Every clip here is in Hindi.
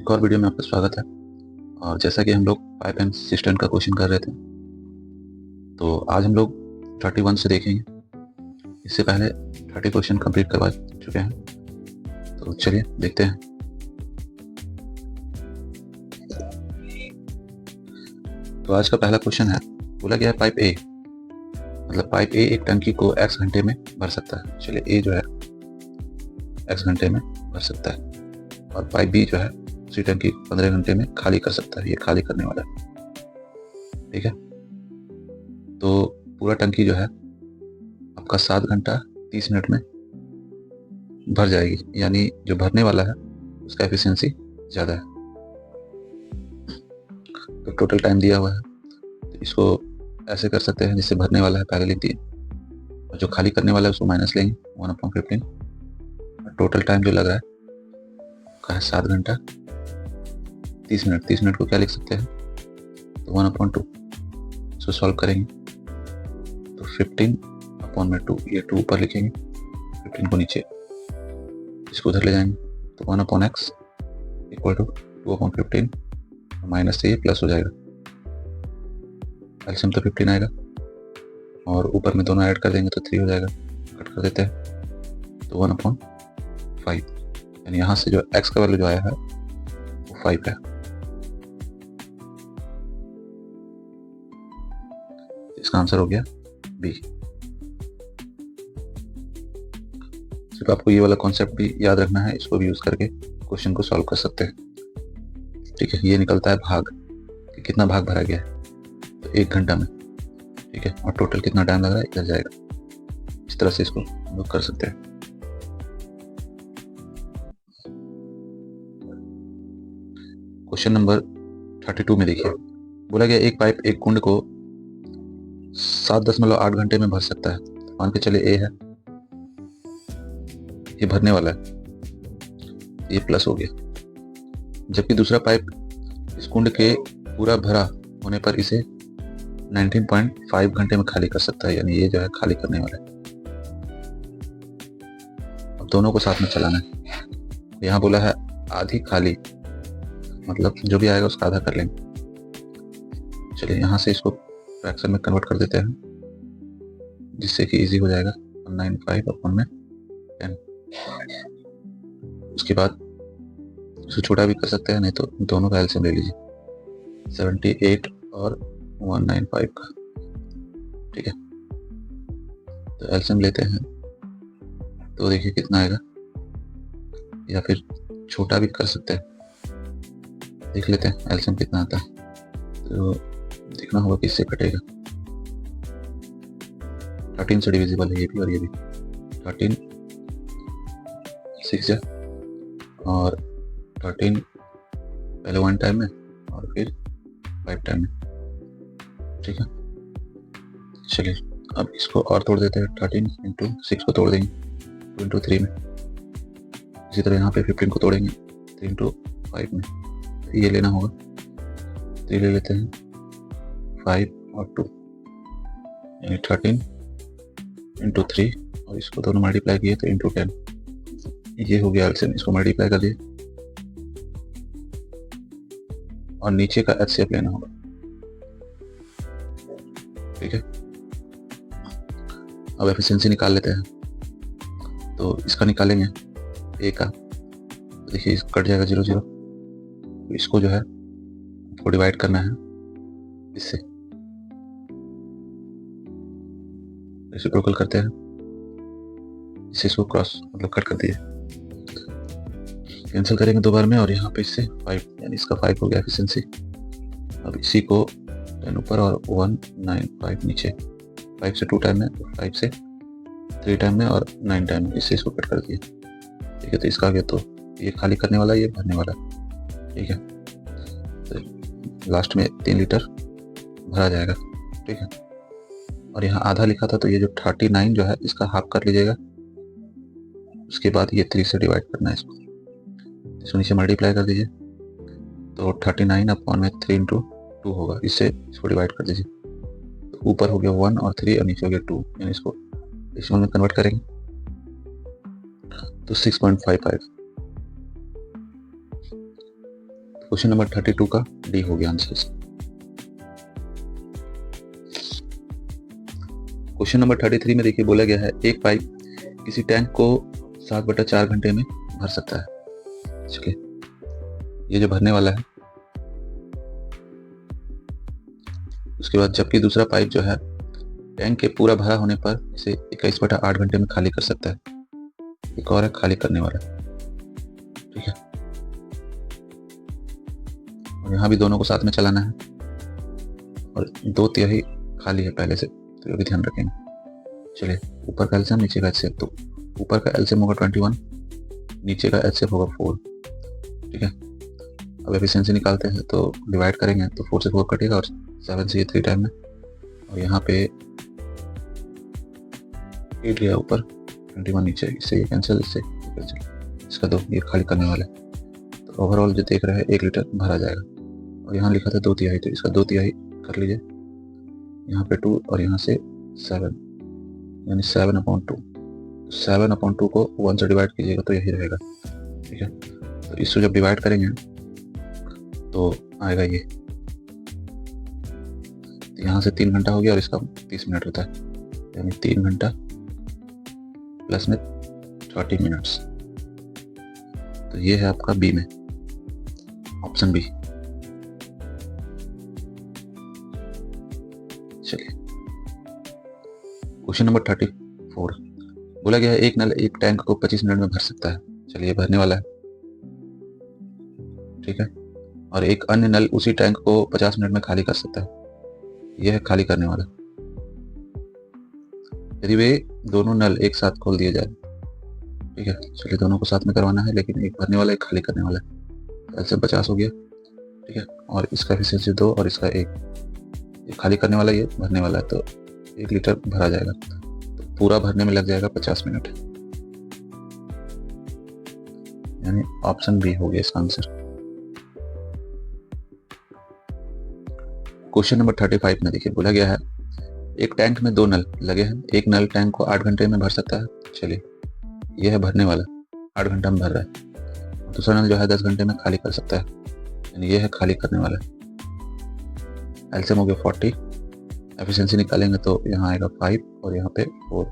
एक और वीडियो में आपका स्वागत है। और जैसा कि हम लोग पाइप एंड सिस्टम का क्वेश्चन कर रहे थे, तो आज हम लोग 31 से देखेंगे। इससे पहले 30 क्वेश्चन कंप्लीट करवा चुके हैं, तो चलिए देखते हैं। तो आज का पहला क्वेश्चन है, बोला गया है पाइप ए, मतलब पाइप ए एक टंकी को x घंटे में भर सकता है। चलिए ए जो है x घंटे में भर सकता है, और पाइप बी जो है उसी टंकी 15 घंटे में खाली कर सकता है। ये खाली करने वाला है, ठीक है। तो पूरा टंकी जो है आपका 7 घंटा 30 मिनट में भर जाएगी, यानी जो भरने वाला है उसका एफिशिएंसी ज़्यादा है। तो टोटल टाइम दिया हुआ है, तो इसको ऐसे कर सकते हैं, जिससे भरने वाला है पहले लिख दिए, और जो खाली करने वाला है उसको माइनस लेंगे 1/15। और टोटल टाइम जो लग रहा है का है 7 घंटा 30 मिनट। 30 मिनट को क्या लिख सकते हैं, तो 1/2। इसको सॉल्व करेंगे तो 15/2, ये 2 ऊपर लिखेंगे, 15 को नीचे, इसको उधर ले जाएंगे तो 1/x इक्वल टू 2/15 माइनस से ये प्लस हो जाएगा। एलसीएम तो 15 आएगा, और ऊपर में दोनों ऐड कर देंगे तो 3 हो जाएगा। कट कर देते हैं तो 1/5, यानी यहाँ से जो x का वैल्यू जो आया है वो 5 है। इसका आंसर हो गया बी। सिर्फ आपको ये वाला कॉन्सेप्ट भी याद रखना है, इसको भी यूज करके क्वेश्चन को सॉल्व कर सकते हैं, ठीक है। ये निकलता है भाग कि कितना भाग भरा गया है, तो 1 घंटा में, ठीक है। और टोटल कितना टाइम लग रहा है इधर जाएगा। इस तरह से इसको हम लोग कर सकते हैं। क्वेश्चन नंबर 32 में देखिए, बोला गया एक पाइप एक कुंड को 7.8 घंटे में भर सकता है। मान के चले ए है, ये भरने वाला है, ये प्लस हो गया। जबकि दूसरा पाइप इस कुंड के पूरा भरा होने पर इसे 19.5 घंटे में खाली कर सकता है, यानी ये जो है खाली करने वाला है। अब दोनों को साथ में चलाना है। यहाँ बोला है आधी खाली, मतलब जो भी आएगा उसका आधा कर लेंगे। चलिए यहाँ से इसको फ्रैक्शन में कन्वर्ट कर देते हैं, जिससे कि इजी हो जाएगा। 195/10। उसके बाद इसको छोटा भी कर सकते हैं, नहीं तो दोनों का एलसीएम ले लीजिए, 78 और 195 का, ठीक है। तो एलसीएम लेते हैं तो देखिए कितना आएगा, या फिर छोटा भी कर सकते हैं। देख लेते हैं एलसीएम कितना आता है, तो देखना होगा किससे कटेगा। 13 से डिविजिबल है ये भी और ये भी। 13 6 जा, और 13 पहले 1 टाइम में और फिर 5 टाइम में, ठीक है। चलिए अब इसको और तोड़ देते हैं। 13 × 6 को तोड़ देंगे 2 × 3 में। इसी तरह यहाँ पे 15 को तोड़ेंगे 3 × 5 में। ये लेना होगा, तो ये ले लेते हैं 5 और 2, यानी 13 × 3, और इसको दोनों मल्टीप्लाई किए तो × 10। ये हो गया एलसीएम, इसको मल्टीप्लाई कर दिए, और नीचे का एचसीएफ लेना होगा, ठीक है। अब एफिशिएंसी निकाल लेते हैं, तो इसका निकालेंगे ए का, देखिए इस कट जाएगा 0 0। इसको जो है को डिवाइड करना है इससे, रेसिप्रोकल करते हैं, इससे इसको क्रॉस मतलब कट कर दिए, कैंसिल करेंगे 2 बार में, और यहाँ पे इससे 5, यानी इसका 5 हो गया एफिशिएंसी। अब इसी को 10 ऊपर और 195 नीचे, 5 से 2 टाइम में, 5 से 3 टाइम में, और 9 टाइम में, इससे इसको कट कर दिए, ठीक है। तो इसका आगे तो ये खाली करने वाला, ये भरने वाला, ठीक है। तो लास्ट में 3 लीटर भरा जाएगा, ठीक है। और यहाँ आधा लिखा था, तो ये जो 39 जो है इसका हाफ कर लीजिएगा। उसके बाद ये 3 से डिवाइड करना है इसको नीचे मल्टीप्लाई कर दीजिए, तो 39/3 × 2 होगा। इससे इसको डिवाइड कर दीजिए, तो ऊपर हो गया 1 और 3, और नीचे हो गया 2, यानी इसको डेसिमल में कन्वर्ट करेंगे तो 6.55। क्वेश्चन नंबर 32 का डी हो गया आंसर इसका। क्वेश्चन नंबर 33 में देखिए बोला गया है एक पाइप किसी टैंक को 7/4 घंटे में भर सकता है। चलिए ये जो भरने वाला है, उसके बाद जबकि दूसरा पाइप जो है टैंक के पूरा भरा होने पर इसे 21/8 घंटे में खाली कर सकता है। एक और है खाली करने वाला, ठीक है। और यहाँ भी दोनों को साथ में चलाना है और 2/3 खाली है पहले से, तो ये भी ध्यान रखेंगे। चलिए ऊपर का एलसीएम नीचे का एचसीएफ, तो ऊपर का एलसीएम होगा 21, नीचे का एचसीएफ होगा 4, ठीक है। अब एफिशिएंसी निकालते हैं तो डिवाइड करेंगे तो 4 से 4 कटेगा और 7 से ये 3 टाइम में, और यहाँ पे 8 गया ऊपर 21 नीचे, इससे ये कैंसिल, इससे कैंसिल, इसका 2 ये खाली करने वाला है। तो ओवरऑल जो देख रहे हैं 1 लीटर भरा जाएगा। और यहाँ लिखा था 2/3, तो इसका 2/3 कर लीजिए, यहाँ पे 2 और यहाँ से 7, यानी 7/2। 7/2 को 1 से डिवाइड कीजिएगा तो यही रहेगा, ठीक है। तो इसको जब डिवाइड करेंगे तो आएगा ये, यहाँ से 3 घंटा हो गया और इसका 30 मिनट होता है, यानी 3 घंटा प्लस में 30 मिनट्स। तो ये है आपका बी में, ऑप्शन बी। चलिए क्वेश्चन नंबर 34 बोला गया है एक नल एक टैंक को 25 मिनट में भर सकता है। चलिए भरने वाला है, ठीक है। और एक अन्य नल उसी टैंक को 50 मिनट में खाली कर सकता है। यह है खाली करने वाला। यदि वे दोनों नल एक साथ खोल दिए जाए, ठीक है। चलिए दोनों को साथ में करवाना है, लेकिन एक भरने वाला एक खाली करने वाला है। ऐसे 50 हो गया, ठीक है। और इसका एफिशिएंसी 2 और इसका 1, ये खाली करने वाला, ये भरने वाला है, तो 1 लीटर भरा जाएगा। तो पूरा भरने में लग जाएगा 50 मिनट, यानी ऑप्शन बी हो गया इसका आंसर। क्वेश्चन नंबर 35 में देखिए बोला गया है एक टैंक में 2 नल लगे हैं, एक नल टैंक को 8 घंटे में भर सकता है। चलिए यह है भरने वाला, 8 घंटा में भर रहा है। दूसरा नल जो है 10 घंटे में खाली कर सकता है, यानी यह है खाली करने वाला। एलसीएम हो गया 40, एफिशिएंसी निकालेंगे तो यहाँ आएगा 5 और यहाँ पे 4।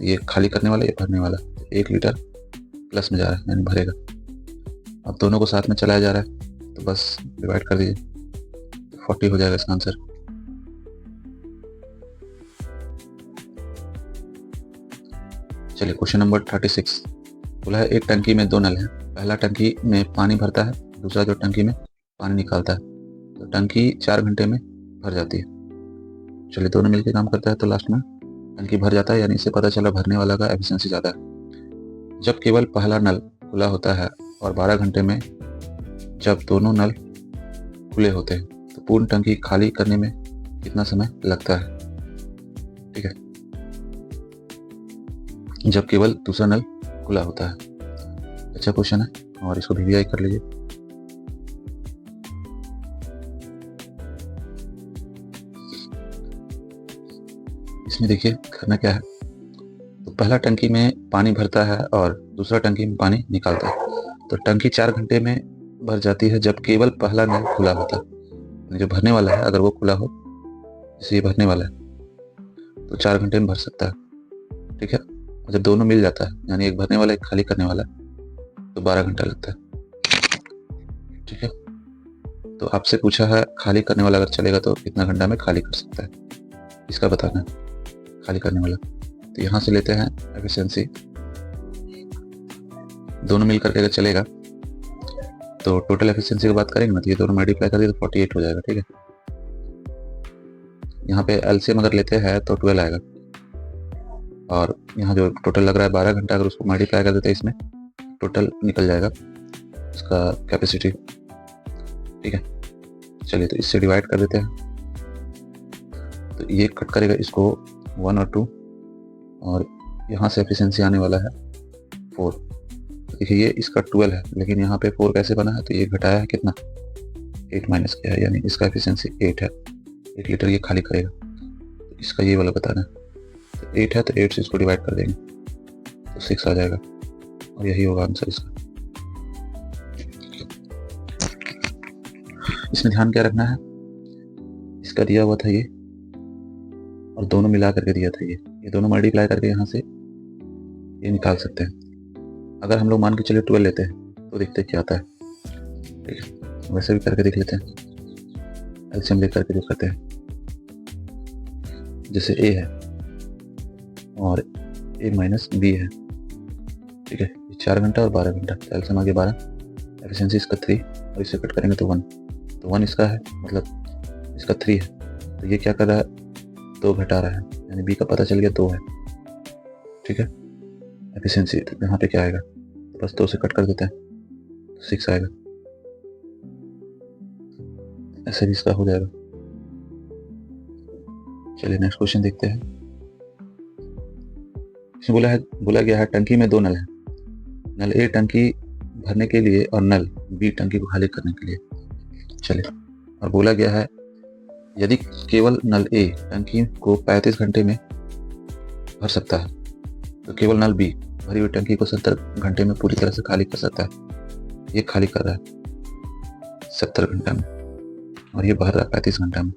ये खाली करने वाला, ये भरने वाला। 1 लीटर प्लस में जा रहा है, यानी भरेगा। अब दोनों को साथ में चलाया जा रहा है, तो बस डिवाइड कर दीजिए, 40 हो जाएगा इसका आंसर। चलिए क्वेश्चन नंबर 36 बोला है एक टंकी में 2 नल हैं। पहला टंकी में पानी भरता है, दूसरा जो टंकी में पानी निकालता है। तो टंकी 4 घंटे में भर जाती है। चलिए दोनों मिलकर काम करता है तो लास्ट में टंकी भर जाता है, यानी इससे पता चला भरने वाला का एफिशिएंसी ज़्यादा है। जब केवल पहला नल खुला होता है और 12 घंटे में जब दोनों नल खुले होते हैं तो पूर्ण टंकी खाली करने में कितना समय लगता है, ठीक है। जब केवल दूसरा नल खुला होता है। अच्छा क्वेश्चन है और इसको वीवीआई कर लीजिए। इसमें देखिए करना क्या है, तो पहला टंकी में पानी भरता है और दूसरा टंकी में पानी निकालता है। तो टंकी 4 घंटे में भर जाती है जब केवल पहला नल खुला होता है। जो भरने वाला है अगर वो खुला हो, जैसे ये भरने वाला है, तो 4 घंटे में भर सकता है, ठीक है। और जब दोनों मिल जाता है, यानी एक भरने वाला एक खाली करने वाला, तो 12 घंटा लगता है, ठीक है। तो आपसे पूछा है खाली करने वाला अगर चलेगा तो कितना घंटा में खाली कर सकता है, इसका बताना है खाली करने वाला। तो यहाँ से लेते हैं एफिशिएंसी, दोनों मिल करके अगर चलेगा तो टोटल एफिशिएंसी की बात करेंगे ना, तो ये दोनों मल्टीप्लाई कर दिए तो 48 हो जाएगा, ठीक है। यहाँ पे एलसीएम अगर लेते हैं तो 12 आएगा, और यहाँ जो टोटल लग रहा है 12 घंटा, अगर उसको मल्टीप्लाई कर देते हैं इसमें टोटल निकल जाएगा इसका कैपेसिटी, ठीक है। चलिए तो इससे डिवाइड कर देते हैं, तो ये कट करेगा इसको 1 और 2, और यहाँ से एफिशिएंसी आने वाला है 4। देखिए ये इसका 12 है, लेकिन यहाँ पे 4 कैसे बना है, तो ये घटाया है कितना, 8 माइनस किया है, यानी इसका एफिशिएंसी 8 है। 1 लीटर ये खाली करेगा, तो इसका ये वाला बताना है। तो 8 है तो 8 से इसको डिवाइड कर देंगे तो 6 आ जाएगा, और यही होगा आंसर इसका। इसमें ध्यान क्या रखना है, इसका दिया हुआ था ये और दोनों मिला करके दिया था ये दोनों मल्टीप्लाई करके यहाँ से ये निकाल सकते हैं। अगर हम लोग मान के चलिए 12 लेते हैं तो देखते हैं क्या आता है। ठीक है, वैसे भी करके देख लेते हैं, एलसीएम लेकर के जो करते हैं। जैसे ए है और ए माइनस बी है, ठीक है, 4 घंटा और 12 घंटा, एलसीएम आ गया 12, एफिशिएंसी इसका 3 और इसे कट करेंगे तो 1, तो 1 इसका है, मतलब इसका 3 है, तो ये क्या कर रहा है, 2 घटा रहा है, यानी बी का पता चल गया 2 है। ठीक है, एफिशिएंसी तो यहाँ पे क्या आएगा, तो बस 2 से कट कर देते हैं तो 6 आएगा, ऐसे भी इसका हो जाएगा। चलिए नेक्स्ट क्वेश्चन देखते हैं। इसमें बोला गया है टंकी में 2 नल है, नल ए टंकी भरने के लिए और नल बी टंकी को खाली करने के लिए। चलिए, और बोला गया है यदि केवल नल ए टंकी को 35 घंटे में भर सकता है तो केवल नल बी भरी हुई टंकी को 70 घंटे में पूरी तरह से खाली कर सकता है। ये खाली कर रहा है 70 घंटा में और ये भर रहा है 35 घंटा में।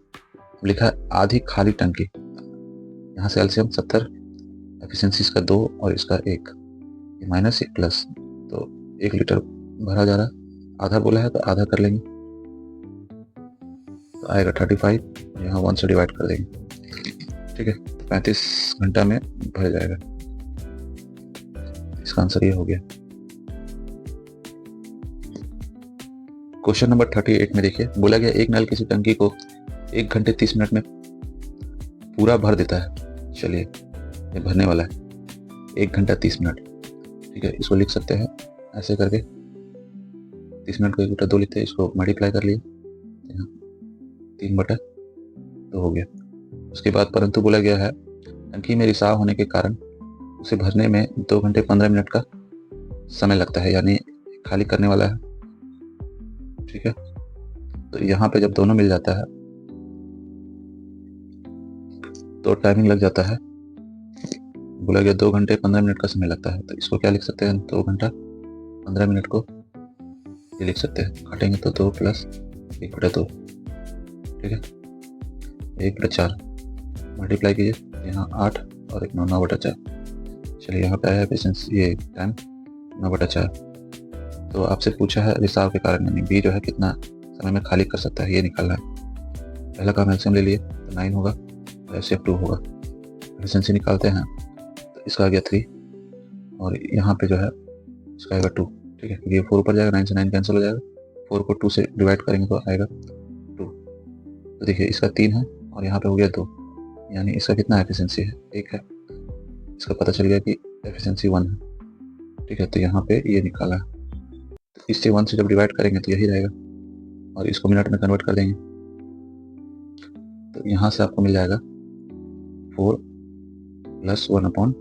लिखा है आधी खाली टंकी, यहाँ से एलसीएम 70, एफिशिएंसी इसका 2 और इसका 1, ये माइनस ये प्लस, तो 1 लीटर भरा जा रहा है, आधा बोला है तो आधा कर लेंगे तो आएगा 35, यहाँ 1 से डिवाइड कर देंगे। ठीक है, तो 35 घंटा में भर जाएगा। इसका आंसर ये हो गया। क्वेश्चन नंबर 38 में देखिए, बोला गया एक नल किसी टंकी को 1 घंटे 30 मिनट में पूरा भर देता है। चलिए, ये भरने वाला है 1 घंटा 30 मिनट। ठीक है, इसको लिख सकते हैं ऐसे करके, 30 मिनट को 1/2 लिखते हैं, इसको मल्टीप्लाई कर लिए, 3/2 हो गया। उसके बाद परंतु बोला गया है टंकी में रिसाव होने के कारण उसे भरने में 2 घंटे 15 मिनट का समय लगता है, यानी खाली करने वाला है। ठीक है, तो यहाँ पे जब दोनों मिल जाता है तो टाइमिंग लग जाता है, बोला गया 2 घंटे 15 मिनट का समय लगता है, तो इसको क्या लिख सकते हैं, 2 घंटा 15 मिनट को ये लिख सकते हैं, काटेंगे तो 2 प्लस 1/2। ठीक है, 1/4 मल्टीप्लाई कीजिए, यहाँ 8 और 1 9/4। चलिए, यहाँ पे आया एफिशिएंसी ये टाइम 9/4। तो आपसे पूछा है रिसाव के कारण, यानी बी जो है कितना समय में खाली कर सकता है, ये निकालना है। पहला काम एलसीएम ले लिए तो 9 होगा और एफसीएफ 2 होगा। एफिशिएंसी निकालते हैं तो इसका आ गया 3 और यहाँ पे जो है इसका आएगा 2। ठीक है, ये 4 ऊपर जाएगा, 9 से 9 कैंसिल हो जाएगा, 4 को 2 से डिवाइड करेंगे तो आएगा 2। तो देखिए इसका 3 है और यहाँ पे हो गया 2, यानी इसका कितना एफिशिएंसी है, 1 है। इसका पता चल गया कि एफिशिएंसी 1 है। ठीक है, तो यहाँ पे ये निकाला है, तो इससे 1 से जब डिवाइड करेंगे तो यही रहेगा और इसको मिनट में कन्वर्ट कर देंगे, तो यहाँ से आपको मिल जाएगा 4 + 1/2।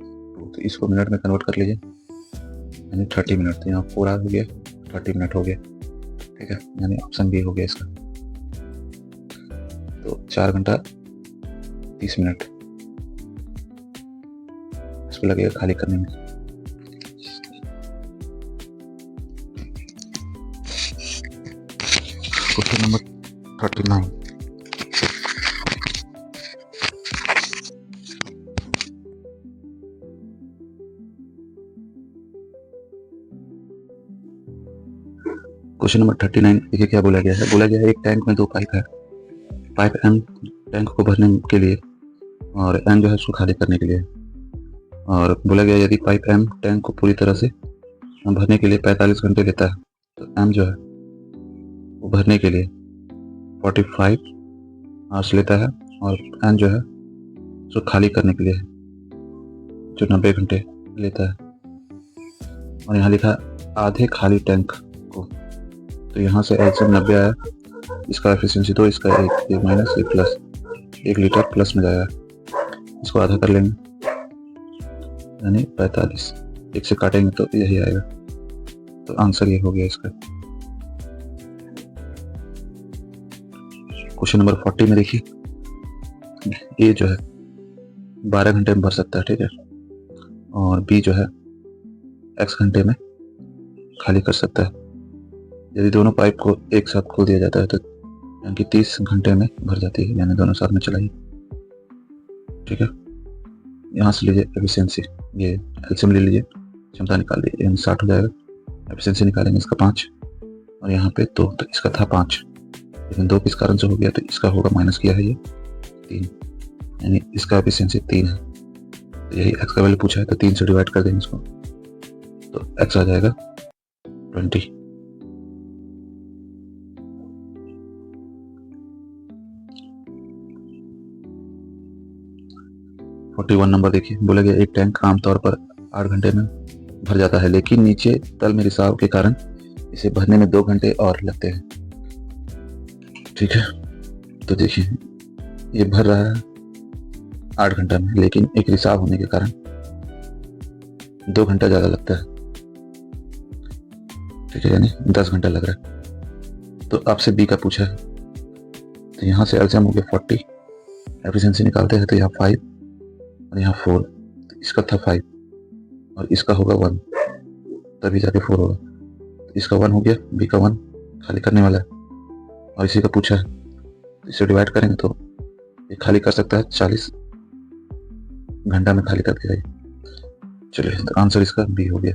तो इसको मिनट में कन्वर्ट कर लीजिए, यानी 30 मिनट। तो यहाँ 4 हो गया, 30 मिनट हो गया। ठीक है, यानी ऑप्शन बी हो गया इसका। तो 4 घंटा 30 मिनट इसको लगेगा खाली करने में। क्वेश्चन नंबर 39, क्वेश्चन नंबर 39 देखिए क्या बोला गया है। बोला गया है एक टैंक में 2 पाइप है, पाइप एम टैंक को भरने के लिए और एन जो है उसको खाली करने के लिए। और बोला गया यदि पाइप एम टैंक को पूरी तरह से भरने के लिए 45 घंटे लेता है तो एम जो है वो भरने के लिए 45 आवर्स लेता है और एन जो है उसको खाली करने के लिए जो 90 घंटे लेता है। और यहाँ लिखा आधे खाली टैंक को, तो यहाँ से एलसीएम 90 आया, इसका एफिशिएंसी 2, इसका 1, ये माइनस ये प्लस, 1 लीटर प्लस में जाएगा, इसको आधा कर लेंगे यानी 45, 1 से काटेंगे तो यही आएगा। तो आंसर ये हो गया इसका। क्वेश्चन नंबर 40 में देखिए, ए जो है 12 घंटे में भर सकता है, ठीक है, और बी जो है x घंटे में खाली कर सकता है। यदि दोनों पाइप को एक साथ खोल दिया जाता है तो यानी कि 30 घंटे में भर जाती है, यानी दोनों साथ में चलाइए। ठीक है, यहाँ से लीजिए एफिशिएंसी, ये एलसीएम ले लीजिए, क्षमता निकाल लीजिए, यानी 60 हो जाएगा। एफिशिएंसी निकालेंगे इसका 5 और यहाँ पे 2, तो इसका था 5, लेकिन 2 किस कारण से हो गया, तो इसका होगा माइनस किया है ये 3, यानी इसका एफिशिएंसी 3 है। तो यही एक्स का वैल्यू पूछा है, तो 3 से डिवाइड कर देंगे इसको, तो एक्स आ जाएगा 20। फोर्टी वन नंबर देखिए, बोला गया एक टैंक आमतौर पर 8 घंटे में भर जाता है, लेकिन नीचे तल में रिसाव के कारण इसे भरने में 2 घंटे और लगते हैं। ठीक है, तो देखिए ये भर रहा है 8 घंटा में, लेकिन एक रिसाव होने के कारण 2 घंटा ज़्यादा लगता है। ठीक है, यानी 10 घंटा लग रहा है। तो आपसे बी का पूछा है, तो यहाँ से एलसीएम हो गया 40, एफिशिएंसी निकालते हैं तो यहाँ 5 और यहाँ 4, तो इसका था 5 और इसका होगा 1, तभी जाके 4 होगा। तो इसका 1 हो गया, बी का 1 खाली करने वाला है और इसी का पूछा है, तो इसे डिवाइड करेंगे तो ये खाली कर सकता है 40 घंटा में खाली कर देगा ये। चलिए, तो आंसर इसका बी हो गया।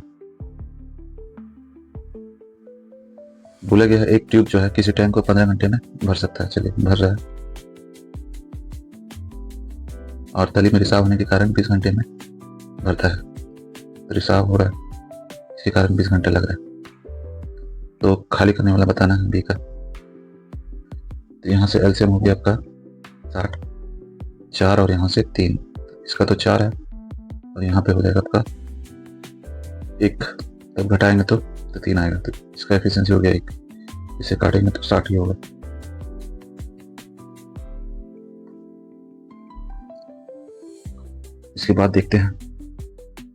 बोला गया है एक ट्यूब जो है किसी टैंक को 15 घंटे में भर सकता है। चलिए, भर रहा है और तली में रिसाव होने के कारण 20 घंटे में भरता है, तो रिसाव हो रहा है इसी कारण 20 घंटे लग रहा है। तो खाली करने वाला बताना है बी का। तो यहाँ से एलसीएम हो गया आपका 60, 4 और यहाँ से 3, इसका तो 4 है और यहाँ पे हो जाएगा आपका 1, तब घटाएंगे तो 3 आएगा, तो इसका एफिशिएंसी हो गया 1, इसे काटेंगे तो 60 ही होगा। इसके बाद देखते हैं,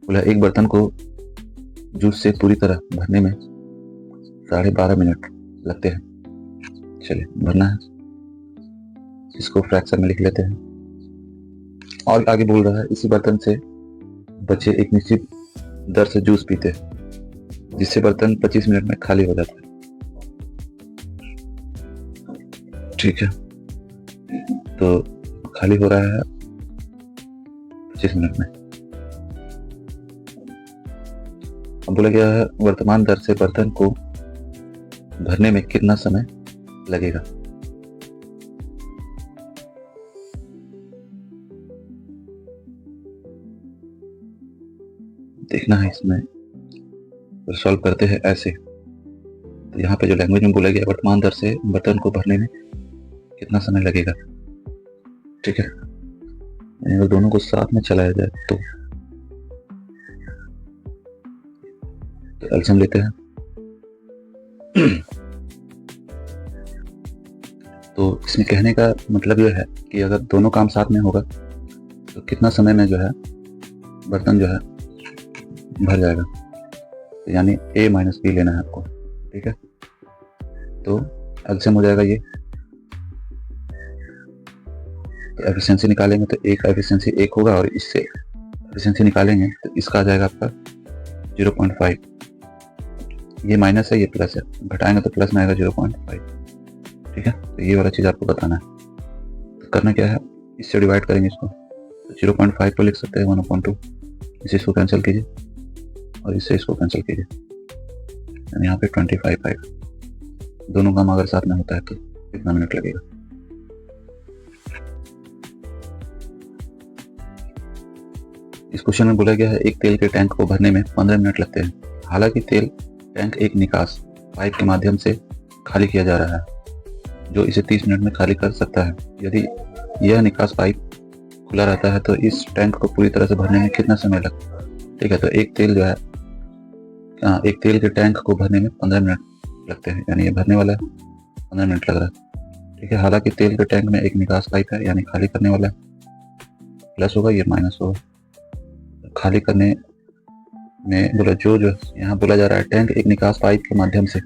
बोला एक बर्तन को जूस से पूरी तरह भरने में 12.5 मिनट लगते हैं। चलिए, भरना है, इसको फ्रैक्शन में लिख लेते हैं। और आगे बोल रहा है इसी बर्तन से बच्चे एक निश्चित दर से जूस पीते हैं, जिससे बर्तन 25 मिनट में खाली हो जाता है। ठीक है, तो खाली हो रहा है 25 मिनट में। अब बोला गया है वर्तमान दर से बर्तन को भरने में कितना समय लगेगा। देखना है इसमें, तो सॉल्व करते हैं ऐसे। तो यहाँ पे जो लैंग्वेज में बोला गया वर्तमान दर से बर्तन को भरने में कितना समय लगेगा। ठीक है, अगर दोनों को साथ में चलाया जाए तो एलसीएम लेते हैं। तो इसमें कहने का मतलब यह है कि अगर दोनों काम साथ में होगा तो कितना समय में जो है बर्तन जो है भर जाएगा, तो यानी a माइनस बी लेना है आपको। ठीक है, तो एलसीएम हो जाएगा ये, तो एफिशिएंसी निकालेंगे तो एक एफिशिएंसी 1 होगा और इससे एफिशिएंसी निकालेंगे तो इसका आ जाएगा आपका 0.5। ये माइनस है, ये प्लस है, घटाएंगे तो प्लस में आएगा 0.5। ठीक है, तो ये वाला चीज़ आपको बताना है। तो करना क्या है, इससे डिवाइड करेंगे इसको, तो 0.5 को लिख सकते हैं 1/2, इसे इसको कैंसिल कीजिए और इससे इसको कैंसिल कीजिए, यानी यहाँ पे 25 दोनों काम अगर साथ में होता है तो कितना मिनट लगेगा। इस क्वेश्चन में बोला गया है एक तेल के टैंक को भरने में 15 मिनट लगते हैं। हालांकि तेल टैंक एक निकास पाइप के माध्यम से खाली किया जा रहा है, जो इसे 30 मिनट में खाली कर सकता है। यदि यह निकास पाइप खुला रहता है तो इस टैंक को पूरी तरह से भरने में कितना समय लगता है। ठीक है, तो एक तेल जो है एक तेल के टैंक को भरने में 15 मिनट लगते हैं, यानी ये भरने वाला है 15 मिनट लग रहा है। ठीक है, हालांकि तेल के टैंक में एक निकास पाइप है, यानी खाली करने वाला है, प्लस होगा ये माइनस होगा। खाली करने में बोला जो यहाँ बोला जा रहा है टैंक एक निकास पाइप के माध्यम से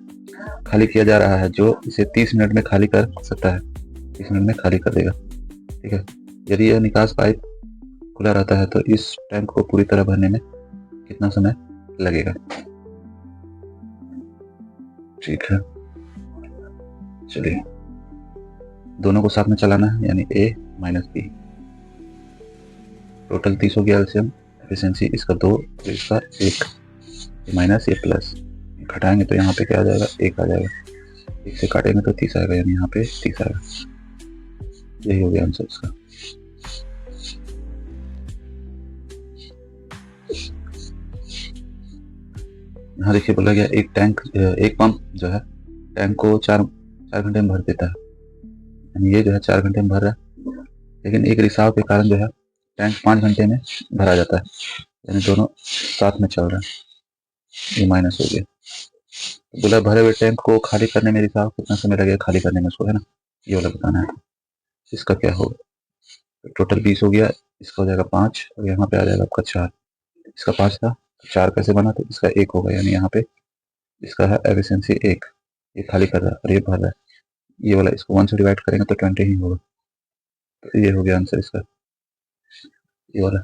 खाली किया जा रहा है, जो इसे 30 मिनट में खाली कर सकता है, 30 मिनट में खाली कर देगा। ठीक है, यदि यह निकास पाइप खुला रहता है तो इस टैंक को पूरी तरह भरने में कितना समय लगेगा। ठीक है, चलिए दोनों को साथ में चलाना है, यानी A माइनस B। टोटल 30 हो गया एलसीएम। एफिशिएंसी इसका 2 और इसका 1, ये माइनस ये प्लस, घटाएंगे तो यहाँ पे क्या आ जाएगा, 1 आ जाएगा। 1 से काटेंगे तो 30 आएगा, यानी यहाँ पे 30 आएगा। यही हो गया आंसर इसका। यहाँ देखिए बोला गया एक पंप जो है टैंक को 4 घंटे में भर देता है, यानी ये जो है 4 घंटे में भर रहा है, लेकिन एक रिसाव के कारण जो है टैंक 5 घंटे में भरा जाता है, यानी दोनों साथ में चल रहा है। ये माइनस हो गया। तो बोला भरे हुए टैंक को खाली करने में रिसाव कितना समय लगेगा खाली करने में उसको, है ना, ये वाला बताना है। इसका क्या होगा, तो टोटल 20 हो गया, इसका हो जाएगा 5 और यहाँ पे आ जाएगा आपका 4। इसका 5 था, 4 कैसे बना, तो इसका 1 होगा, यानी यहाँ पे इसका है एफिशिएंसी 1। ये खाली कर रहा है और ये भर रहा है, ये वाला इसको 1 से डिवाइड करेंगे तो 20 ही होगा। तो ये हो गया आंसर इसका, ये वाला।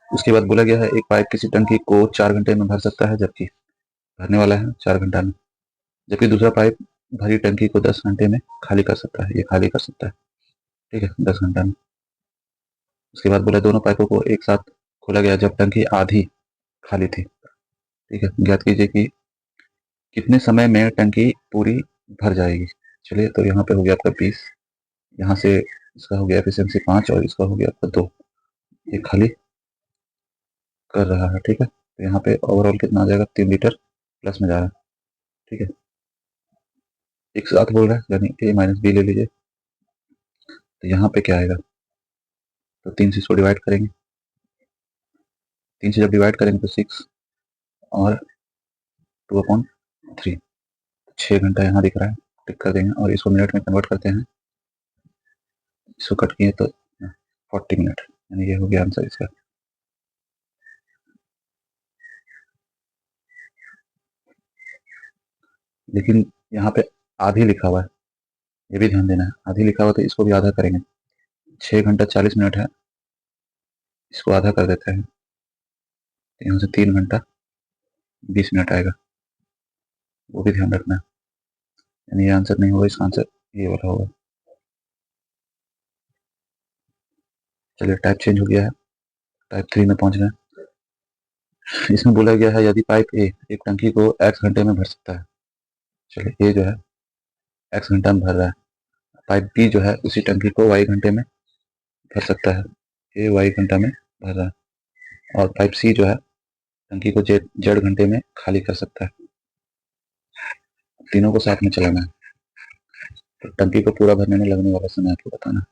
उसके बाद बोला गया है एक पाइप किसी टंकी को 4 घंटे में भर सकता है, जबकि भरने वाला है 4 घंटा में, जबकि दूसरा पाइप भरी टंकी को 10 घंटे में खाली कर सकता है। ये खाली कर सकता है, ठीक है, 10 घंटा में। उसके बाद बोला दोनों पाइपों को एक साथ खोला गया जब टंकी आधी खाली थी, ठीक है। ज्ञात कीजिए कि कितने समय में टंकी पूरी भर जाएगी। चलिए, तो यहाँ पे हो गया आपका 20, यहाँ से इसका हो गया एफिशिएंसी 5 और इसका हो गया आपका 2। ये खाली कर रहा है, ठीक है। तो यहाँ पे ओवरऑल कितना आ जाएगा, 3 लीटर प्लस में जा रहा है, ठीक है। एक साथ बोल रहा है, यानी A माइनस बी ले लीजिए। तो यहाँ पे क्या आएगा, तो 3 से इसको डिवाइड करेंगे, 3 से जब डिवाइड करेंगे तो 6 और 2/3, 6 घंटा यहाँ दिख रहा है, टिक कर देंगे और इसको मिनट में कन्वर्ट करते हैं। इसको कट किए तो 40 मिनट, यानी ये हो गया आंसर इसका। लेकिन यहाँ पे आधी लिखा हुआ है, ये भी ध्यान देना है, आधी लिखा हुआ तो इसको भी आधा करेंगे। 6 घंटा 40 मिनट है, इसको आधा कर देते हैं, तो यहाँ से 3 घंटा 20 मिनट आएगा, वो भी ध्यान रखना है। यानी ये आंसर नहीं होगा, इसका आंसर ये वाला होगा। चलिए, टाइप चेंज हो गया है, टाइप 3 में पहुंच गए। इसमें बोला गया है यदि पाइप ए एक टंकी को x घंटे में भर सकता है, चलिए ए जो है x घंटा में भर रहा है, पाइप बी जो है उसी टंकी को y घंटे में भर सकता है, ए y घंटा में भर रहा है, और पाइप सी जो है टंकी को z घंटे में खाली कर सकता है। तीनों को साथ में चलाना है, तो टंकी को पूरा भरने में लगने वाला समय आपको बताना है।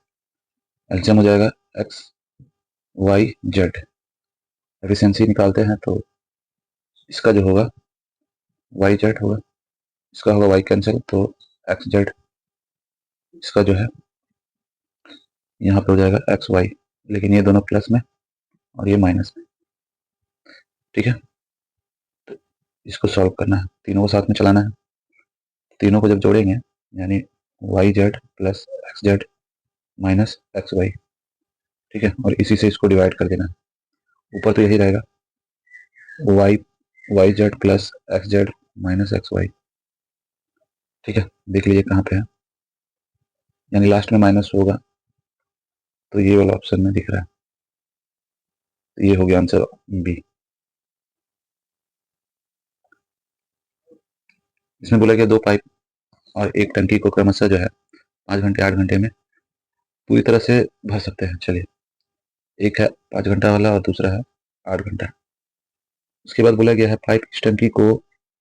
एलसीएम हो जाएगा x y z, एफिशिएंसी निकालते हैं तो इसका जो होगा y z होगा, इसका होगा y कैंसिल तो x z, इसका जो है यहाँ पे हो जाएगा एक्स वाई, लेकिन ये दोनों प्लस में और ये माइनस में, ठीक है। तो इसको सॉल्व करना है, तीनों को साथ में चलाना है, तीनों को जब जोड़ेंगे यानी Y Z plus X Z minus X Y, ठीक है, और इसी से इसको डिवाइड कर देना है। ऊपर तो यही रहेगा, Y Z plus X Z minus X Y, ठीक है। देख लीजिए कहाँ पे है, यानी लास्ट में माइनस होगा, तो ये वाला ऑप्शन में दिख रहा है, तो ये हो गया आंसर बी। इसमें बोला गया 2 पाइप और एक टंकी को क्रमशः जो है 5 घंटे 8 घंटे में पूरी तरह से भर सकते हैं। चलिए, एक है 5 घंटा वाला और दूसरा है 8 घंटा। उसके बाद बोला गया है पाइप इस टंकी को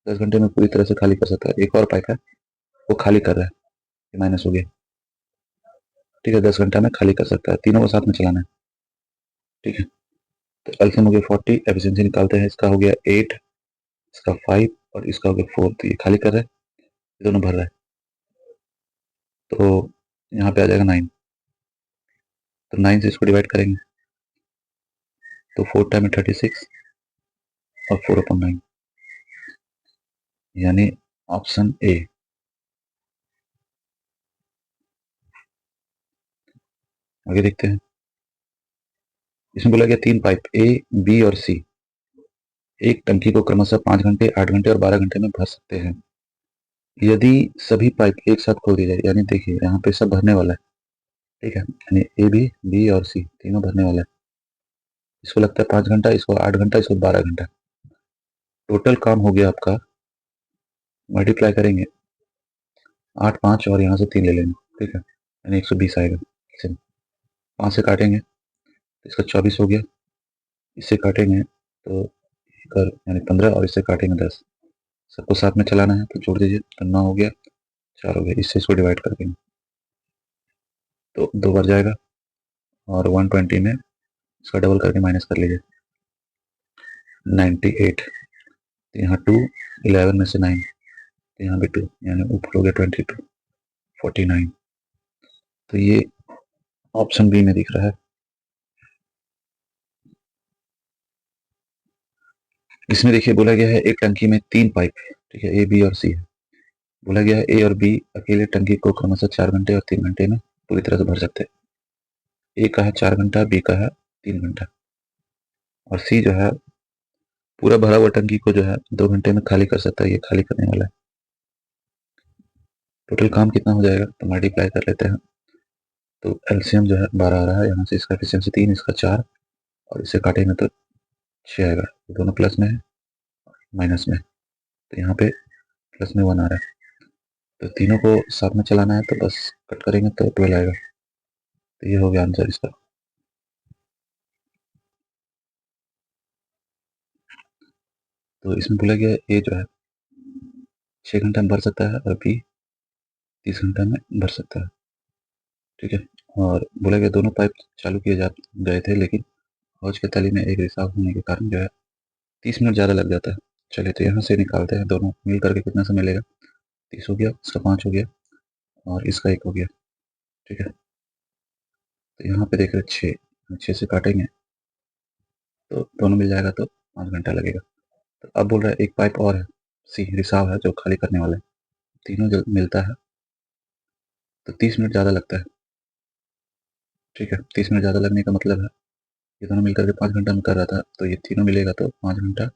10 घंटे में पूरी तरह से खाली कर सकता है। एक और पाइप है वो खाली कर रहा है, ये माइनस हो गया, ठीक है, 10 घंटा में खाली कर सकता है। तीनों को साथ में चलाना है, ठीक है। तो एल्सियम हो गया 40, एफिशिएंसी निकालते हैं, इसका हो गया 8, इसका 5 और इसका हो गया 4। तो ये खाली कर रहा है, ये दोनों भर रहा है, तो यहाँ पे आ जाएगा 9। तो 9 से इसको डिवाइड करेंगे तो 4 टाइम 36 और 4/9, यानी ऑप्शन ए। आगे देखते हैं, इसमें बोला गया 3 पाइप ए बी और सी एक टंकी को क्रमशः 5 घंटे 8 घंटे और 12 घंटे में भर सकते हैं। यदि सभी पाइप एक साथ खोल दिए जाए, यानी देखिए यहाँ पे सब भरने वाला है, ठीक है, यानी ए बी और सी तीनों भरने वाला है। इसको लगता है 5 घंटा, इसको 8 घंटा, इसको 12 घंटा। टोटल काम हो गया आपका, मल्टीप्लाई करेंगे 8 5 और यहाँ से 3 ले लेंगे, ठीक है, यानी 120 आएगा। 5 से काटेंगे तो इसका 24 हो गया, इससे काटेंगे तो यानी 15 और इससे काटेंगे 10। सबको साथ में चलाना है तो जोड़ दीजिए, तो 9 हो गया, 4 हो गया, इससे इसको डिवाइड कर देंगे तो 2 बार जाएगा, और 120 में इसका डबल करके माइनस कर लीजिए, 98। तो यहाँ 2, 11 में से 9, तो यहाँ भी 2, यानी ऊपर हो गया 22, 49। तो ये ऑप्शन बी में दिख रहा है। इसमें देखिए बोला गया है एक टंकी में 3 पाइप है, ठीक है, ए बी और सी है। बोला गया है ए और बी अकेले टंकी को क्रमशः 4 घंटे और 3 घंटे में पूरी तरह से भर सकते हैं। ए का है 4 घंटा, बी का है 3 घंटा, और सी जो है पूरा भरा हुआ टंकी को जो है 2 घंटे में खाली कर सकता है। ये खाली करने वाला है। टोटल काम कितना हो जाएगा तो मल्टीप्लाई कर लेते हैं, तो एलसीएम जो है 12 आ रहा है। यहाँ से इसका एफिशिएंसी 3, इसका 4, और इसे काटेंगे तो 6 आएगा। दोनों प्लस में है माइनस में, तो यहाँ पे प्लस में 1 आ रहा है। तो तीनों को साथ में चलाना है तो बस कट करेंगे तो 12 आएगा। तो ये हो गया आंसर इसका। तो इसमें बोला गया ए जो है 6 घंटा में भर सकता है और बी 30 घंटा में भर सकता है, ठीक है। और बोला गया दोनों पाइप चालू किए जा गए थे, लेकिन हौज के तली में एक रिसाव होने के कारण जो है 30 मिनट ज़्यादा लग जाता है। चलिए तो यहाँ से निकालते हैं, दोनों मिल करके कितना समय लेगा। 30 हो गया, इसका 5 हो गया और इसका 1 हो गया, ठीक है। तो यहाँ पे देख रहे 6 से काटेंगे तो दोनों मिल जाएगा तो 5 घंटा लगेगा। तो अब बोल रहा है एक पाइप और है, सी रिसाव है, जो खाली करने वाला है। तीनों जब मिलता है तो 30 मिनट ज़्यादा लगता है, ठीक है। 30 मिनट ज़्यादा लगने का मतलब है ये दोनों मिलकर के 5 घंटा में कर रहा था, तो ये तीनों मिलेगा तो 5 घंटा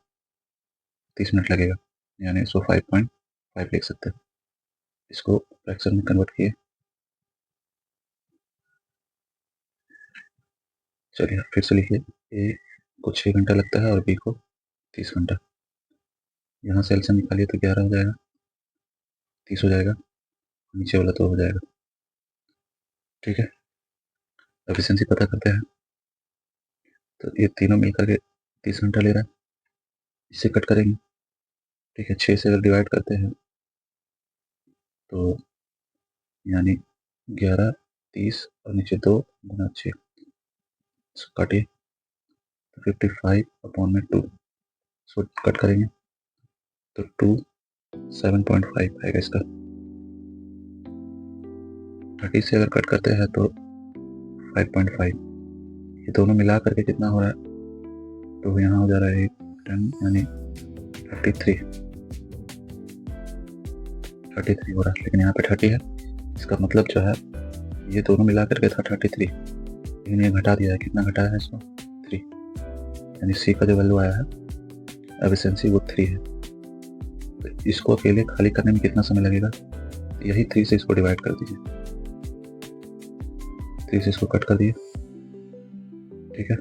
30 मिनट लगेगा, यानी इसको 5.5 लिख सकते हैं। इसको फ्रैक्शन में कन्वर्ट किए, चलिए फिर से लिखिए, ए को 6 घंटा लगता है और बी को 30 घंटा। यहाँ से एलसीएम निकालिए तो 11 हो जाएगा, 30 हो जाएगा, नीचे वाला 2 हो जाएगा, ठीक है। एफिशिएंसी पता करते हैं, तो ये तीनों मिलकर के 30 घंटा ले रहा है। इससे कट करेंगे, ठीक है, 6 से अगर डिवाइड करते हैं तो यानी 11, 30 और नीचे 2 गुना 6, काटिए तो 55/2, इसको कट करेंगे तो 2 7.5 आएगा इसका। 30 से अगर कट करते हैं तो 5.5, ये दोनों मिला करके कितना हो रहा है, तो यहाँ हो जा रहा है 10, यानी 33 हो रहा है, लेकिन यहाँ पे 30 है। इसका मतलब जो है ये दोनों मिला करके था 33, लेकिन ये घटा दिया है। कितना घटाया है इसको, 3, यानी सी का जो वैल्यू आया है एफिशिएंसी वो 3 है। तो इसको अकेले खाली करने में कितना समय लगेगा, यही 3 से इसको डिवाइड कर दीजिए, 3 से इसको कट कर दिए, ठीक है,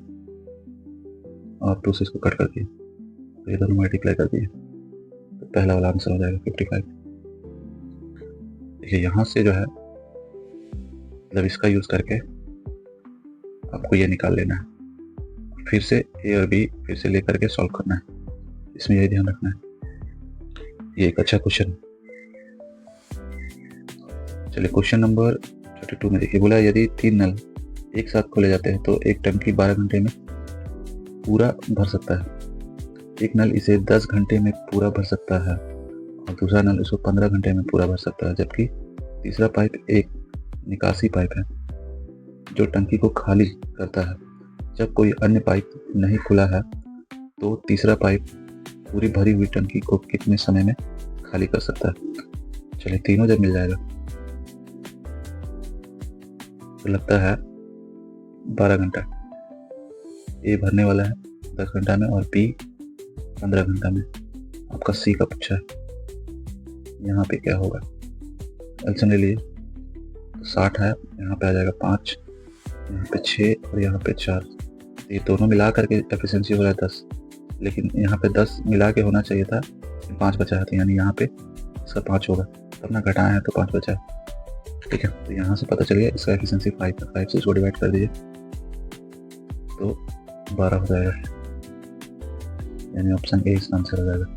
और 2 से इसको कट कर दिए, तो ये दोनों मल्टीप्लाई कर दिए, तो पहला वाला आंसर हो जाएगा 55। देखिए यहाँ से जो है मतलब इसका यूज़ करके आपको ये निकाल लेना है, फिर से ए और बी फिर से लेकर के सॉल्व करना है। इसमें यही ध्यान रखना है, ये एक अच्छा क्वेश्चन। चलिए क्वेश्चन नंबर 32 में देखिए, बोला यदि 3 नल एक साथ खोले जाते हैं तो एक टंकी 12 घंटे में पूरा भर सकता है। एक नल इसे 10 घंटे में पूरा भर सकता है और दूसरा नल इसको 15 घंटे में पूरा भर सकता है, जबकि तीसरा पाइप एक निकासी पाइप है जो टंकी को खाली करता है। जब कोई अन्य पाइप नहीं खुला है तो तीसरा पाइप पूरी भरी हुई टंकी को कितने समय में खाली कर सकता है। चलिए तीनों जब मिल जाएगा तो लगता है 12 घंटा। ए भरने वाला है 10 घंटा में और बी 15 घंटा में। आपका सी का पूछा है। यहाँ पे क्या होगा, एल्सियम ले लिए तो 60 है, यहाँ पे आ जाएगा 5, यहाँ पे 6 और यहाँ पे 4। ये दोनों मिला करके एफिशिएंसी हो रहा है 10, लेकिन यहाँ पे 10 मिला के होना चाहिए था, 5 बचा है, तो यानी यहाँ पे इसका 5 होगा, तब ना घटाया है तो 5 बचा है। ठीक है, तो यहाँ से पता चल गया इसका एफिशिएंसी 5 है। 5 से इसको डिवाइड कर दीजिए तो 12 हो जाएगा, यानी ऑप्शन ए इसका आंसर हो जाएगा।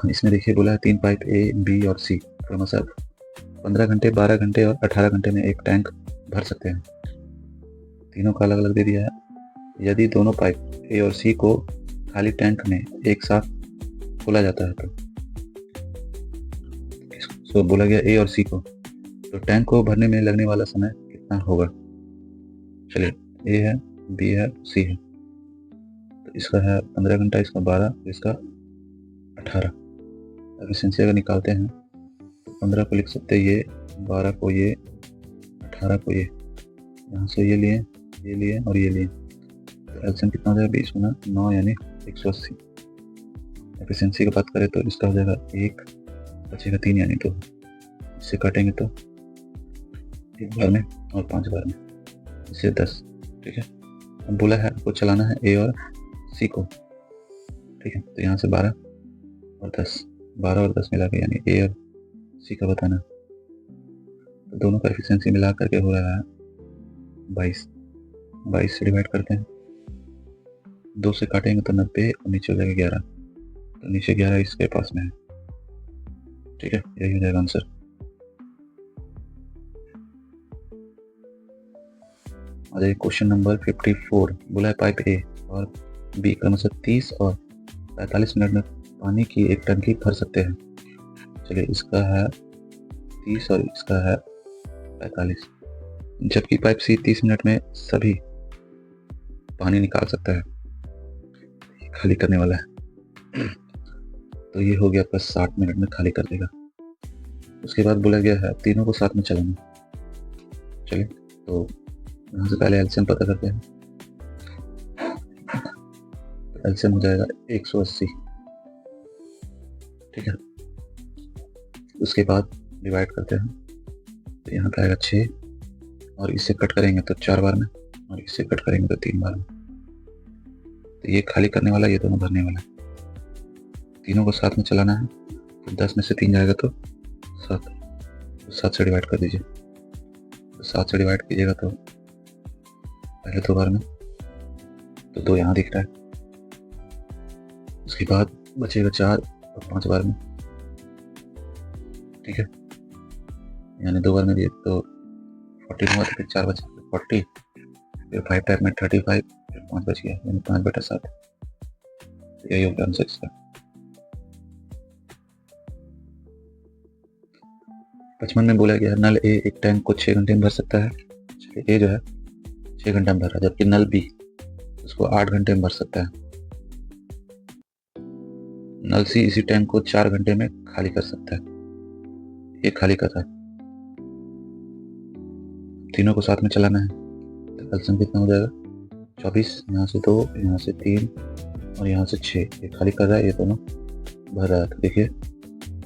इसमें देखिए बोला है 3 पाइप ए, बी और सी क्रमशः 15 घंटे, 12 घंटे और 18 घंटे में एक टैंक भर सकते हैं। तीनों का अलग अलग दे दिया है। यदि दोनों पाइप ए और सी को खाली टैंक में एक साथ खोला जाता है तो बोला गया ए और सी को, तो टैंक को भरने में लगने वाला समय कितना होगा। चलिए, ए है, बी है, सी है, तो इसका है 15 घंटा, इसका 12, इसका 18। एफिशिएंसी अगर निकालते हैं तो 15 को लिख सकते हैं ये, 12 को ये, 18 को ये, यहाँ से ये लिए और ये लिए, तो एलसीएम कितना हो जाएगा, 20 गुना 9 यानी 180। एफिशिएंसी की बात करें तो इसका हो जाएगा 1, बचेगा 3 यानी 2। इससे काटेंगे तो 1 बार में और 5 बार में, इससे 10। ठीक है, अब बोला है आपको चलाना है ए और सी को। ठीक है, तो यहाँ से 12 और 10 मिला के यानी ए और सी का बताना, तो दोनों का एफिशिएंसी मिला करके हो रहा है 22 से डिवाइड करते हैं, 2 से काटेंगे तो 90 और नीचे हो जाएगा 11, तो नीचे 11 इसके पास में है। ठीक है, यही हो जाएगा आंसर। आ जाइए क्वेश्चन नंबर 54। बोला है पाइप ए और बी क्रमशः 30 और 45 मिनट में पानी की एक टंकी भर सकते हैं। चलिए, इसका है 30 और इसका है 45, जबकि पाइप सी 30 मिनट में सभी पानी निकाल सकता है, खाली करने वाला है, तो ये हो गया आपका 60 मिनट में खाली कर देगा। उसके बाद बोला गया है तीनों को साथ में चलाना। चलिए, तो यहाँ से पहले एलसीएम पता करते हैं। एलसीएम हो जाएगा 180। ठीक है, उसके बाद डिवाइड करते हैं, तो यहाँ पे आएगा 6 और इससे कट करेंगे तो 4 बार में और इससे कट करेंगे तो 3 बार में, तो ये खाली करने वाला, ये दोनों भरने वाला। तीनों को साथ में चलाना है, तो 10 में से 3 जाएगा तो 7, तो 7 से डिवाइड कर दीजिए, तो 7 से डिवाइड कीजिएगा तो पहले 2 बार में, तो 2 यहाँ दिख रहा है, उसके बाद बचेगा 4 और 5 बार में। ठीक है, यानी 2 बार में दिए तो 14 हुआ, तो फिर 4 बचे 40, फिर 5 टाइप में 35, फिर 5 बच गया यानी 5/7। यही होगा आंसर इसका। 55 में बोला गया नल ए एक टैंक को 6 घंटे में भर सकता है। ए जो है 6 घंटे में भर रहा है, जबकि नल बी उसको 8 घंटे में भर सकता है। नल सी इसी टैंक को 4 घंटे में खाली कर सकता है, ये खाली कर रहा है। तीनों को साथ में चलाना है, तो एलसीएम कितना हो जाएगा 24, यहाँ से 2, यहाँ से 3 और यहाँ से 6। ये खाली कर रहा है, ये दोनों भर रहा है, तो देखिए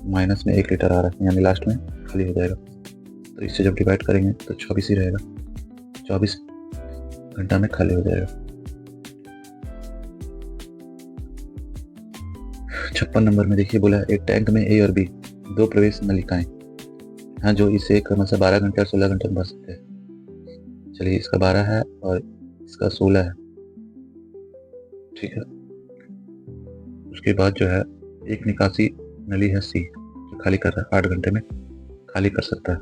माइनस में 1 लीटर आ रहा है, यानी लास्ट में खाली हो जाएगा। तो इससे जब डिवाइड करेंगे तो 24 ही रहेगा, 24 घंटा में खाली हो जाएगा। 56 नंबर में देखिए बोला एक टैंक में ए और बी 2 प्रवेश नलिकाएं हैं जो इसे क्रमशः 12 घंटे और 16 घंटे में भर सकते हैं। चलिए, इसका 12 है और इसका 16 है। ठीक है, उसके बाद जो है एक निकासी नली है सी जो खाली कर रहा है, 8 घंटे में खाली कर सकता है।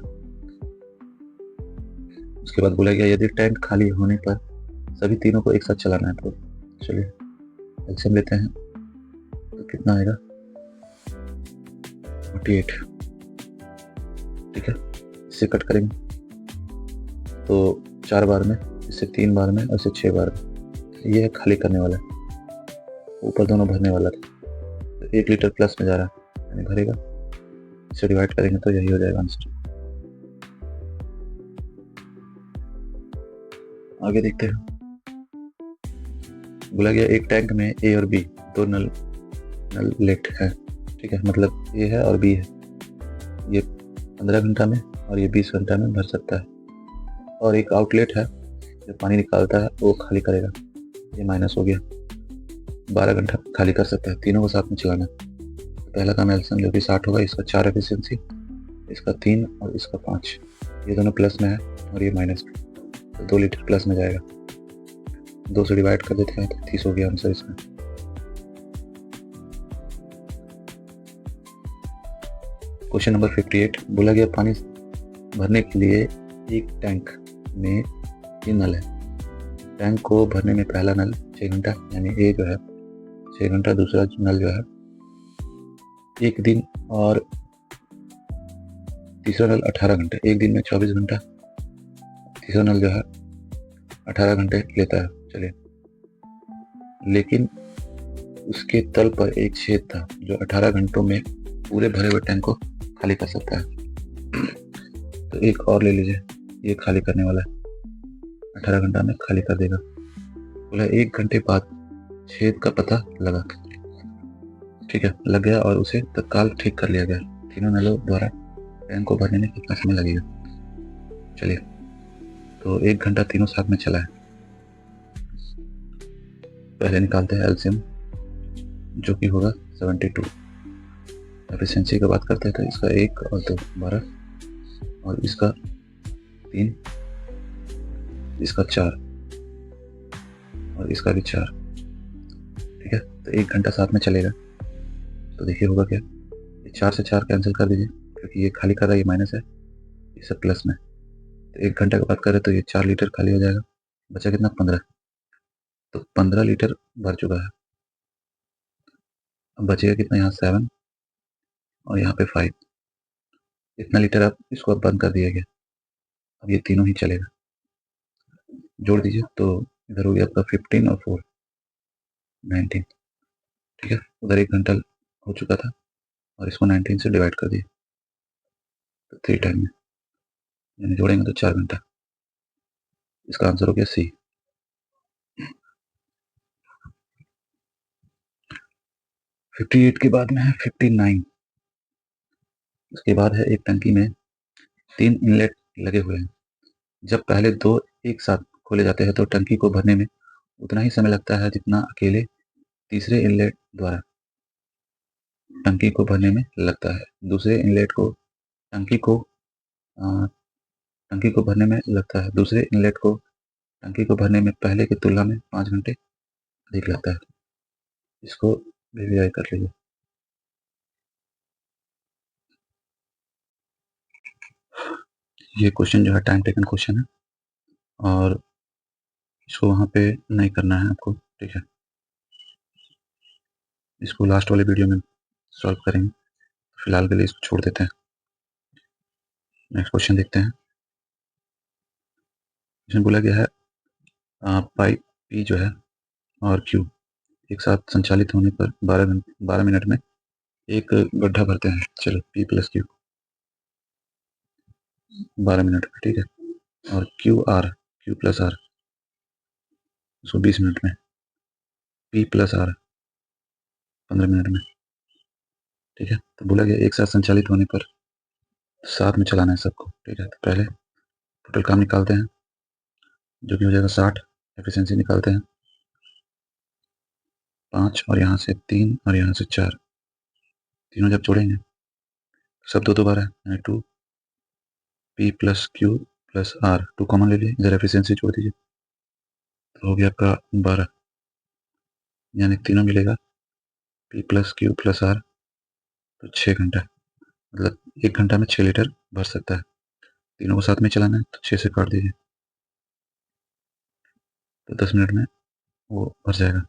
उसके बाद बोला गया यदि टैंक खाली होने पर सभी तीनों को एक साथ चलाना है, तो चलिए एलसीएम लेते हैं, तो कितना आएगा 48। ठीक है, इससे कट करेंगे तो 4 बार में, इससे 3 बार में और इससे 6 बार में। ये है खाली करने वाला, ऊपर दोनों भरने वाला था, तो 1 लीटर प्लस में जा रहा है यानी भरेगा। इसे डिवाइड करेंगे तो यही हो जाएगा आंसर। आगे देखते हैं। बोला गया एक टैंक में ए और बी दो नल नल लेट है, ठीक है, मतलब ए है और बी है। ये 15 घंटा में और ये 20 घंटा में भर सकता है। और एक आउटलेट है जो पानी निकालता है, वो खाली करेगा। ये माइनस हो गया, 12 घंटा खाली कर सकता है, तीनों को साथ में चलाना है। पहला काम एल्सियम जो कि 60 होगा, इसका 4 एफिशिएंसी, इसका 3 और इसका 5। ये दोनों प्लस में है और ये माइनस में, तो 2 लीटर प्लस में जाएगा। 2 से डिवाइड कर देते हैं तो 30 हो गया आंसर इसमें। क्वेश्चन नंबर 58 बोला गया पानी भरने के लिए एक टैंक में 3 नल है। टैंक को भरने में पहला नल 6 घंटा यानी ए जो है 6 घंटा, दूसरा नल जो है 1 दिन और तीसरा नल 18 घंटे, एक दिन में 24 घंटा, तीसरा नल जो है 18 घंटे लेता है। चलिए, लेकिन उसके तल पर एक छेद था जो 18 घंटों में पूरे भरे हुए टैंक को खाली कर सकता है। तो एक और ले लीजिए, ये खाली करने वाला है, 18 घंटा में खाली कर देगा। बोला 1 घंटे बाद छेद का पता लगा, ठीक है, लग गया और उसे तत्काल ठीक कर लिया गया। तीनों नलों द्वारा टैंक को भरने में कितना समय लगेगा? चलिए, तो 1 घंटा तीनों साथ में चला है। पहले निकालते हैं एलसीएम जो कि होगा 72। एफिशिएंसी की बात करते हैं तो इसका 1 और 2 12 और इसका 3, इसका 4 और इसका भी 4, ठीक है। तो 1 घंटा साथ में चलेगा, तो देखिए होगा क्या, ये 4 से 4 कैंसिल कर दीजिए क्योंकि ये खाली कर रहा है, ये माइनस है, ये सब प्लस में। तो 1 घंटे की बात करें तो ये 4 लीटर खाली हो जाएगा, बचा कितना 15। तो 15 लीटर भर चुका है। अब बचेगा कितना, यहाँ 7 और यहाँ पे 5, इतना लीटर अब इसको अब बंद कर दिया गया। अब ये तीनों ही चलेगा, जोड़ दीजिए तो इधर हो गया आपका 15 और 4 19, ठीक है। उधर 1 घंटा हो चुका था और इसको 19 से डिवाइड कर दिए तो 3 टाइम में, यानी जोड़ेंगे तो 4 घंटा। इसका आंसर हो गया सी। 58 के बाद में है 59। उसके बाद है एक टंकी में 3 इनलेट लगे हुए हैं। जब पहले 2 एक साथ खोले जाते हैं तो टंकी को भरने में उतना ही समय लगता है जितना अकेले तीसरे इनलेट द्वारा टंकी को भरने में लगता है। दूसरे इनलेट को टंकी को टंकी को भरने में लगता है, दूसरे इनलेट को टंकी को भरने में पहले की तुलना में 5 घंटे अधिक लगता है। इसको वीवीआई कर लीजिए। ये क्वेश्चन जो है टाइम टेकन क्वेश्चन है और इसको वहाँ पे नहीं करना है आपको, ठीक है। इसको लास्ट वाले वीडियो में सॉल्व करेंगे, फिलहाल के लिए इसको छोड़ देते हैं। नेक्स्ट क्वेश्चन देखते हैं। इसमें बोला गया है पाइप पी जो है और क्यू एक साथ संचालित होने पर 12 मिनट में एक गड्ढा भरते हैं। चलो, पी प्लस क्यू 12 मिनट में, ठीक है। और क्यू प्लस आर उसको 20 मिनट में, पी प्लस आर 15 मिनट में, ठीक है। तो बोला गया एक साथ संचालित होने पर साथ में चलाना है सबको, ठीक है। तो पहले टोटल काम निकालते हैं जो कि हो जाएगा 60। एफिशिएंसी निकालते हैं 5 और यहाँ से 3 और यहाँ से 4, तीनों जब जोड़ेंगे सब दो बार है, यानी 2 P plus Q plus R, 2 common ले लीजिए, इधर एफिशिएंसी जोड़ दीजिए तो हो गया आपका 12, यानी तीनों मिलेगा P plus Q plus R तो 6 घंटा, मतलब 1 घंटा में 6 लीटर भर सकता है। तीनों को साथ में चलाना है तो 6 से काट दीजिए तो 10 मिनट में वो भर जाएगा।